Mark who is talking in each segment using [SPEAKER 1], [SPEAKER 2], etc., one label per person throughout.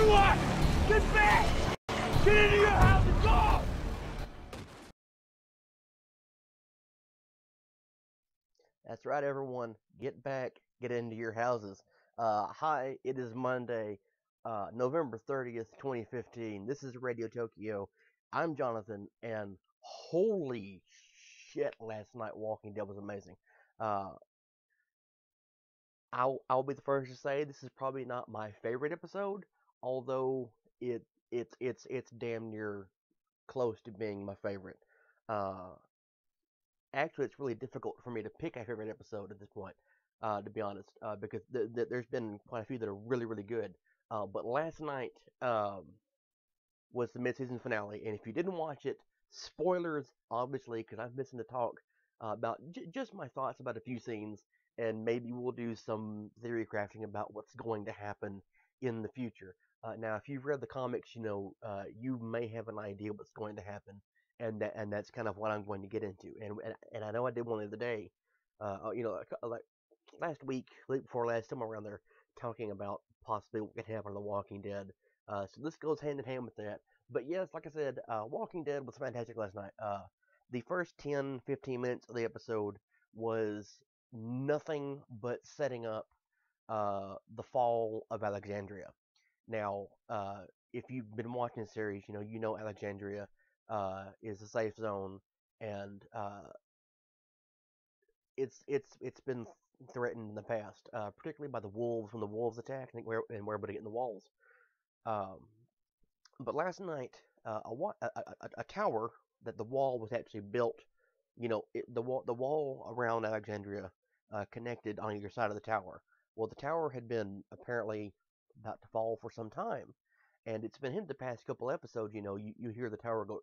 [SPEAKER 1] Everyone, get back! Get into your house and go!
[SPEAKER 2] That's right, everyone. Get back, get into your houses. Hi, it is Monday, November 30th, 2015. This is Radio Tokyo. I'm Jonathan, and holy shit, last night Walking Dead was amazing. Uh, I'll be the first to say this is probably not my favorite episode, although it's damn near close to being my favorite. Uh, Actually, it's really difficult for me to pick a favorite episode at this point, to be honest, because there's been quite a few that are really, really good. But last night was the mid-season finale, and if you didn't watch it, spoilers, obviously, because I'm missing to talk about just my thoughts about a few scenes, and maybe we'll do some theory crafting about what's going to happen in the future. Now, if you've read the comics, you may have an idea what's going to happen, and that's kind of what I'm going to get into. And I know I did one the other day, like last week before last, somewhere around there, talking about possibly what could happen on The Walking Dead. So this goes hand in hand with that. But yes, like I said, Walking Dead was fantastic last night. The first 10, 15 minutes of the episode was nothing but setting up the fall of Alexandria. Now, if you've been watching the series, you know Alexandria is a safe zone, and it's been threatened in the past, particularly by the wolves when the wolves attack and where everybody get in the walls. Um, but last night, a tower that the wall was actually built, the wall around Alexandria connected on either side of the tower. Well, the tower had been apparently about to fall for some time, and it's been hit the past couple episodes. You hear the tower go,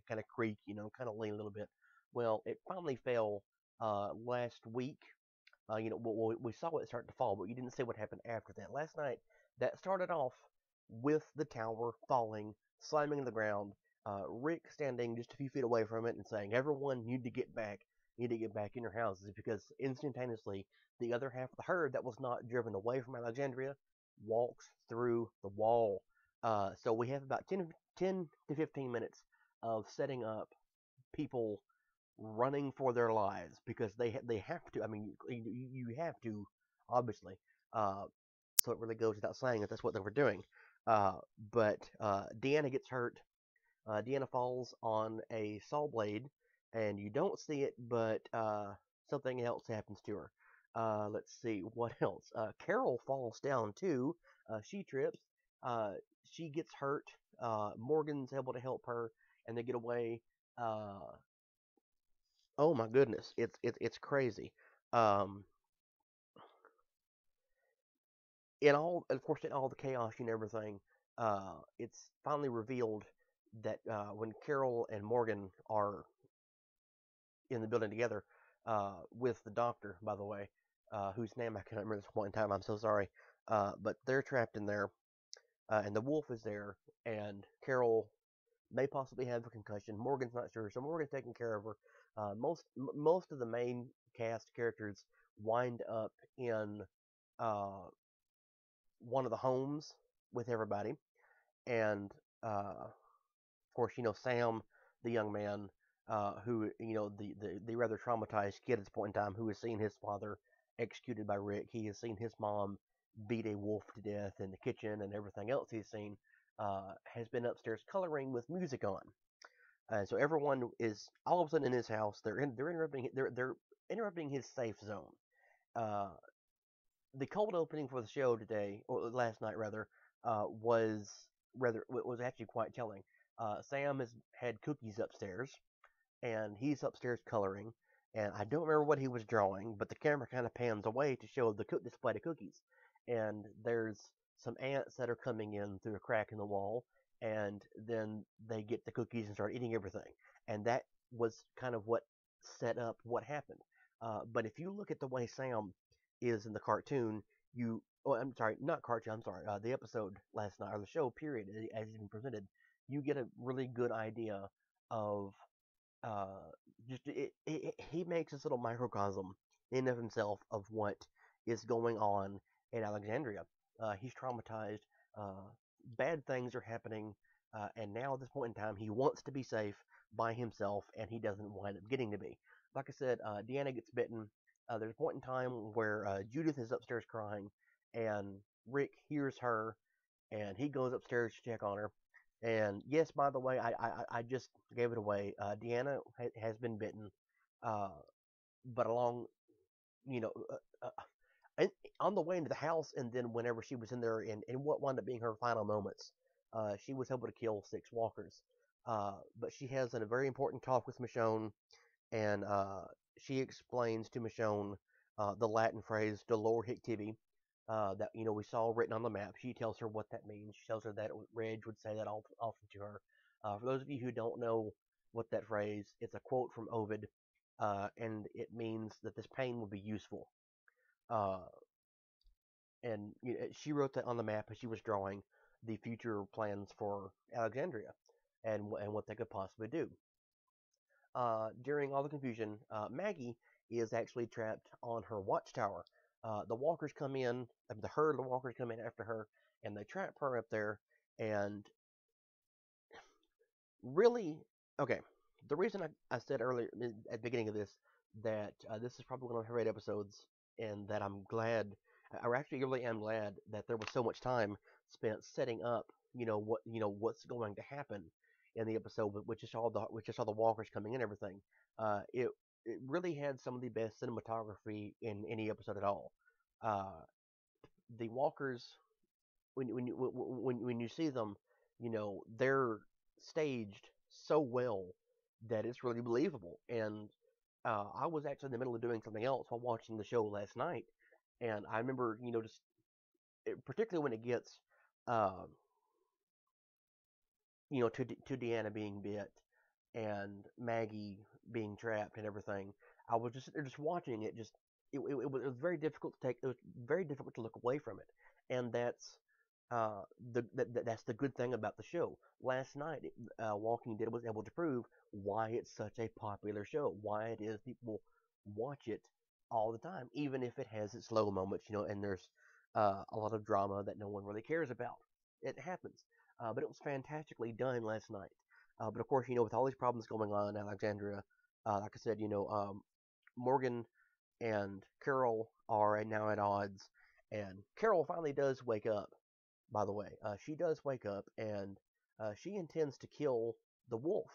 [SPEAKER 2] kind of creak, kind of lean a little bit. Well, it finally fell last week. We saw it start to fall, but you didn't see what happened after that. Last night, that started off with the tower falling, slamming in the ground. Rick standing just a few feet away from it and saying, "Everyone, need to get back in your houses," because instantaneously, the other half of the herd that was not driven away from Alexandria walks through the wall. So we have about 10 to 15 minutes of setting up people running for their lives because they have to. I mean, you have to, obviously. Uh, so it really goes without saying that that's what they were doing. But Deanna gets hurt. Deanna falls on a saw blade, and you don't see it, but something else happens to her. Let's see what else. Carol falls down too. She trips. Uh, she gets hurt. Morgan's able to help her, and they get away. Uh, oh my goodness, it's crazy. Um, of course, in all the chaos and everything, it's finally revealed that when Carol and Morgan are in the building together, with the doctor, by the way, whose name I cannot remember at this point in time. I'm so sorry. But they're trapped in there, and the wolf is there, and Carol may possibly have a concussion. Morgan's not sure, so Morgan's taking care of her. Most of the main cast characters wind up in uh, one of the homes with everybody, and of course, Sam, the young man, who the rather traumatized kid at this point in time, who has seen his father executed by Rick. He has seen his mom beat a wolf to death in the kitchen, and everything else he's seen has been upstairs coloring with music on. And so everyone is all of a sudden in his house. They're interrupting his safe zone. Uh, the cold opening for the show today, or last night rather, was actually quite telling. Sam has had cookies upstairs, and he's upstairs coloring. And I don't remember what he was drawing, but the camera kind of pans away to show the display of cookies. And there's some ants that are coming in through a crack in the wall, and then they get the cookies and start eating everything. And that was kind of what set up what happened. But if you look at the way Sam is in the cartoon, I'm sorry, not cartoon, I'm sorry, the episode last night, or the show, period, as it's been presented, you get a really good idea of uh, he makes this little microcosm in of himself of what is going on in Alexandria. He's traumatized. bad things are happening, and now at this point in time, he wants to be safe by himself, and he doesn't wind up getting to be. Like I said, Deanna gets bitten. There's a point in time where Judith is upstairs crying, and Rick hears her, and he goes upstairs to check on her. And yes, by the way, I just gave it away. Deanna has been bitten, uh, but along, you know, and on the way into the house, and then whenever she was in there, in what wound up being her final moments, she was able to kill 6 walkers. But she has a very important talk with Michonne, and she explains to Michonne the Latin phrase "Dolor hic tibi," that we saw written on the map. She tells her what that means. She tells her that Reg would say that often to her. For those of you who don't know what that phrase, it's a quote from Ovid, and it means that this pain will be useful. Uh, and she wrote that on the map as she was drawing the future plans for Alexandria and what they could possibly do. During all the confusion, Maggie is actually trapped on her watchtower. The walkers come in, the herd of walkers come in after her, and they trap her up there. And really, okay, the reason I said earlier at the beginning of this that this is probably one of my favorite episodes, and that I'm glad, I actually really am glad that there was so much time spent setting up, what's going to happen in the episode, which is all the walkers coming in and everything. It really had some of the best cinematography in any episode at all. Uh, the walkers, when you see them, they're staged so well that it's really believable. And I was actually in the middle of doing something else while watching the show last night, and I remember, just particularly when it gets, uh, to Deanna being bit and Maggie being trapped and everything. I was just watching it. It was very difficult to take. It was very difficult to look away from it, and uh, that's the good thing about the show. Last night, Walking Dead was able to prove why it's such a popular show, why it is people watch it all the time, even if it has its slow moments, and there's a lot of drama that no one really cares about. It happens, but it was fantastically done last night. But of course, with all these problems going on in Alexandria, like I said, Morgan and Carol are now at odds, and Carol finally does wake up. By the way, she does wake up, and she intends to kill the wolf.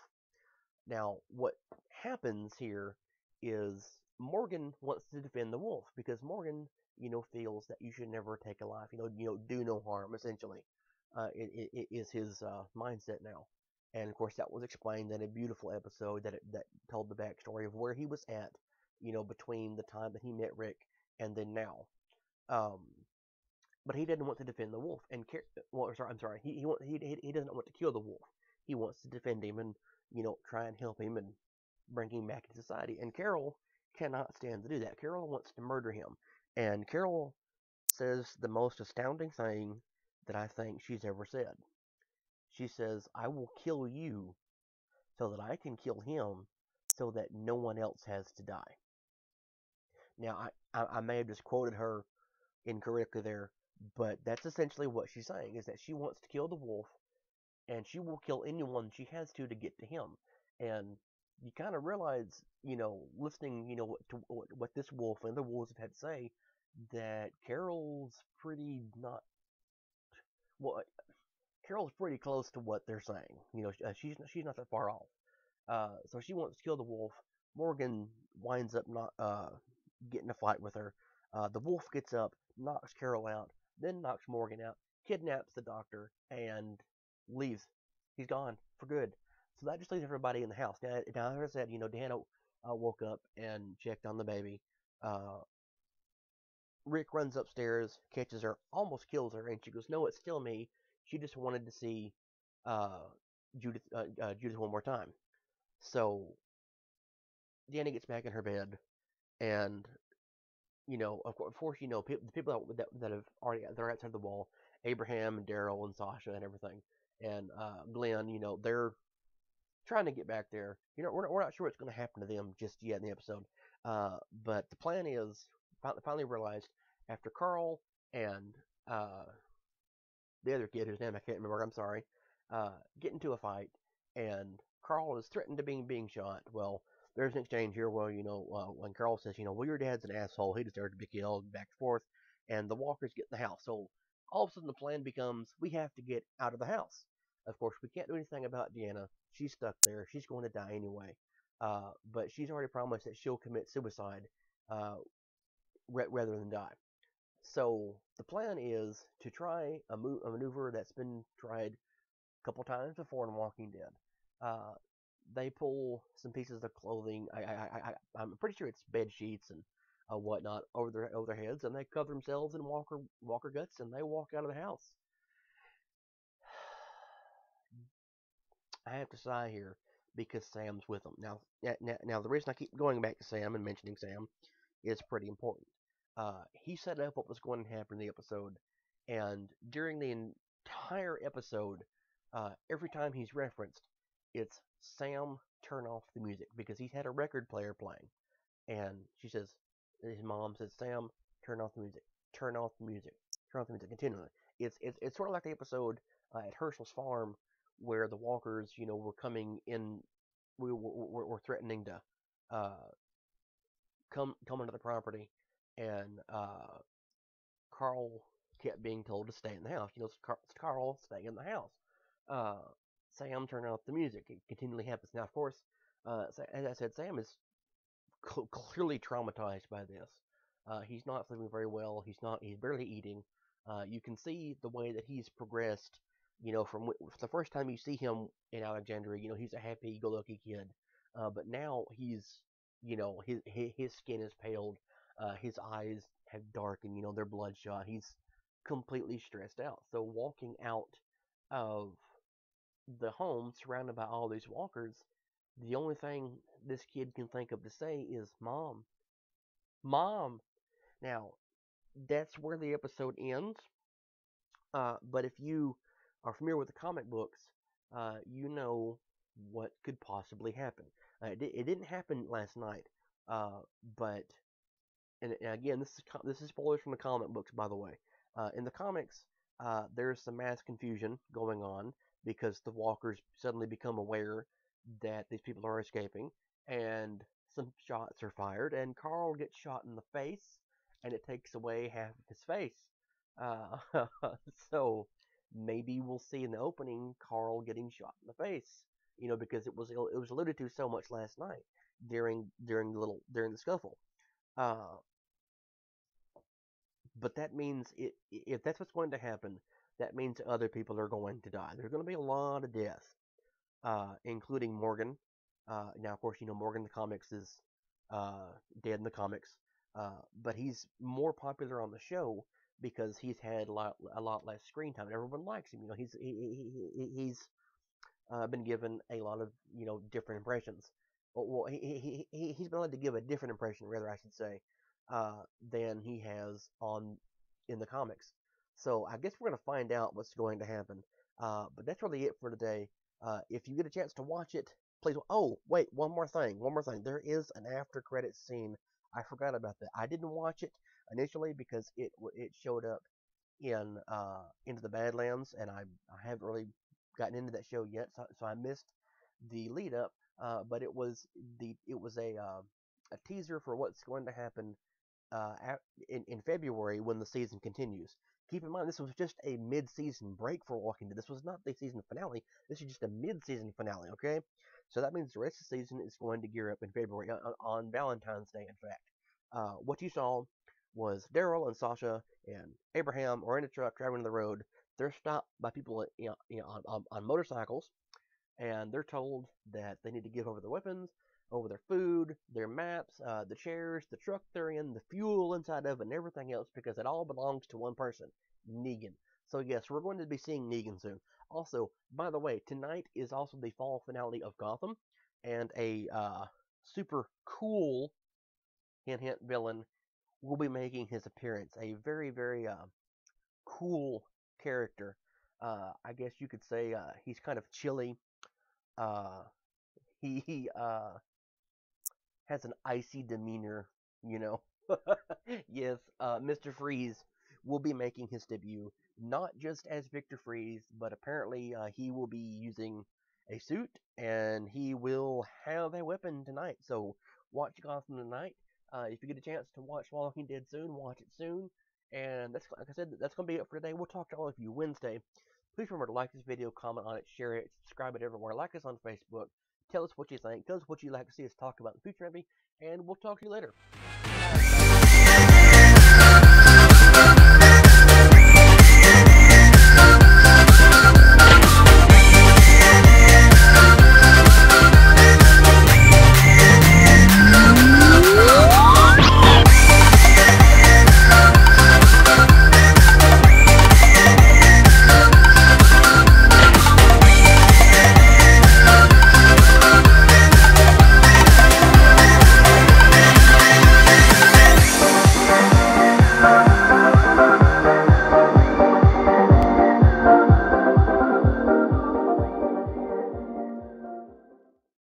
[SPEAKER 2] Now, what happens here is Morgan wants to defend the wolf because Morgan, feels that you should never take a life. Do no harm. Essentially, it is his mindset now. And of course, that was explained in a beautiful episode that told the backstory of where he was at, between the time that he met Rick and then now. Um, but he didn't want to defend the wolf, and well, sorry, I'm sorry, he doesn't want to kill the wolf. He wants to defend him and try and help him and bring him back into society. And Carol cannot stand to do that. Carol wants to murder him, and Carol says the most astounding thing that I think she's ever said. She says, "I will kill you so that I can kill him, so that no one else has to die." Now, I may have just quoted her incorrectly there, but that's essentially what she's saying, is that she wants to kill the wolf, and she will kill anyone she has to get to him. And you kind of realize, listening, what this wolf and the wolves have had to say, that pretty not well. Carol's pretty close to what they're saying. She's not that far off. So she wants to kill the wolf. Morgan winds up not getting a fight with her. The wolf gets up, knocks Carol out, then knocks Morgan out, kidnaps the doctor, and leaves. He's gone for good. So that just leaves everybody in the house. Now as I said, Dan woke up and checked on the baby. Uh, Rick runs upstairs, catches her, almost kills her, and she goes, "No, it's still me." She just wanted to see uh, Judith one more time. So Deanna gets back in her bed, and of course, the people that have already they're outside the wall, Abraham and Daryl and Sasha and everything, and Glenn, they're trying to get back there. We're not sure what's going to happen to them just yet in the episode. But the plan is finally realized after Carl and uh, the other kid, whose name I can't remember, I'm sorry, get into a fight, and Carl is threatened to being shot. Well, there's an exchange here where, when Carl says, well, your dad's an asshole, he deserves to be killed, back and forth, and the walkers get in the house. So all of a sudden the plan becomes, we have to get out of the house. Of course, we can't do anything about Deanna. She's stuck there. She's going to die anyway. But she's already promised that she'll commit suicide uh, rather than die. So the plan is to try a maneuver that's been tried a couple times before in Walking Dead. Uh, they pull some pieces of clothing. I'm pretty sure it's bed sheets and whatnot over their heads, and they cover themselves in walker guts, and they walk out of the house. I have to sigh here because Sam's with them. Now, the reason I keep going back to Sam and mentioning Sam is pretty important. He set up what was going to happen in the episode, and during the entire episode, every time he's referenced, it's Sam, turn off the music, because he's had a record player playing, and his mom says, Sam, turn off the music, turn off the music, turn off the music, continually. It's sort of like the episode at Herschel's farm where the walkers, were coming in, were threatening to come into the property, and Carl kept being told to stay in the house. It's Carl, stay in the house. Uh, Sam, turn off the music. It continually happens. Now, of course, as I said, Sam is clearly traumatized by this. He's not sleeping very well. He's barely eating. You can see the way that he's progressed. From the first time you see him in Alexandria, he's a happy-go-lucky kid. But now his skin is paled. His eyes have darkened. They're bloodshot. He's completely stressed out. So walking out of the home, surrounded by all these walkers, the only thing this kid can think of to say is "Mom, Mom." Now, that's where the episode ends. But if you are familiar with the comic books, you know what could possibly happen. It didn't happen last night, but and again, this is spoilers from the comic books, by the way. In the comics, there's some mass confusion going on because the walkers suddenly become aware that these people are escaping, and some shots are fired, and Carl gets shot in the face, and it takes away half of his face. Uh, so maybe we'll see in the opening Carl getting shot in the face, because it was alluded to so much last night during the scuffle. Uh, but that means if that's what's going to happen, that means other people are going to die. There's going to be a lot of death, including Morgan. Now, of course, Morgan in the comics is dead in the comics, but he's more popular on the show because he's had a lot less screen time. Everyone likes him. He's been given a lot of different impressions. Well, he's been allowed to give a different impression, rather I should say, than he has in the comics. So I guess we're going to find out what's going to happen. But that's really it for today. If you get a chance to watch it, please. Oh, wait, one more thing. There is an after credits scene. I forgot about that. I didn't watch it initially because it showed up in Into the Badlands, and I haven't really gotten into that show yet, so I missed the lead up. But it was a teaser for what's going to happen in February when the season continues. Keep in mind, this was just a mid-season break for Walking Dead. This was not the season finale. This is just a mid-season finale, okay? So that means the rest of the season is going to gear up in February, on Valentine's Day, in fact. What you saw was Daryl and Sasha and Abraham are in a truck driving on the road. They're stopped by people on motorcycles, and they're told that they need to give over their weapons, over their food, their maps, the chairs, the truck they're in, the fuel inside of it, and everything else, because it all belongs to one person, Negan. So yes, we're going to be seeing Negan soon. Also, by the way, tonight is also the fall finale of Gotham, and a super cool hint villain will be making his appearance. A very, very cool character. I guess you could say he's kind of chilly. Uh, he has an icy demeanor, you know. Yes, Mr. Freeze will be making his debut not just as Victor Freeze, but apparently he will be using a suit and he will have a weapon tonight. So watch Gotham tonight. If you get a chance to watch Walking Dead soon, watch it soon. And that's, like I said, that's going to be it for today. We'll talk to all of you Wednesday. Please remember to like this video, comment on it, share it, subscribe it everywhere. Like us on Facebook. Tell us what you think. Tell us what you'd like to see us talk about in the future, maybe. And we'll talk to you later.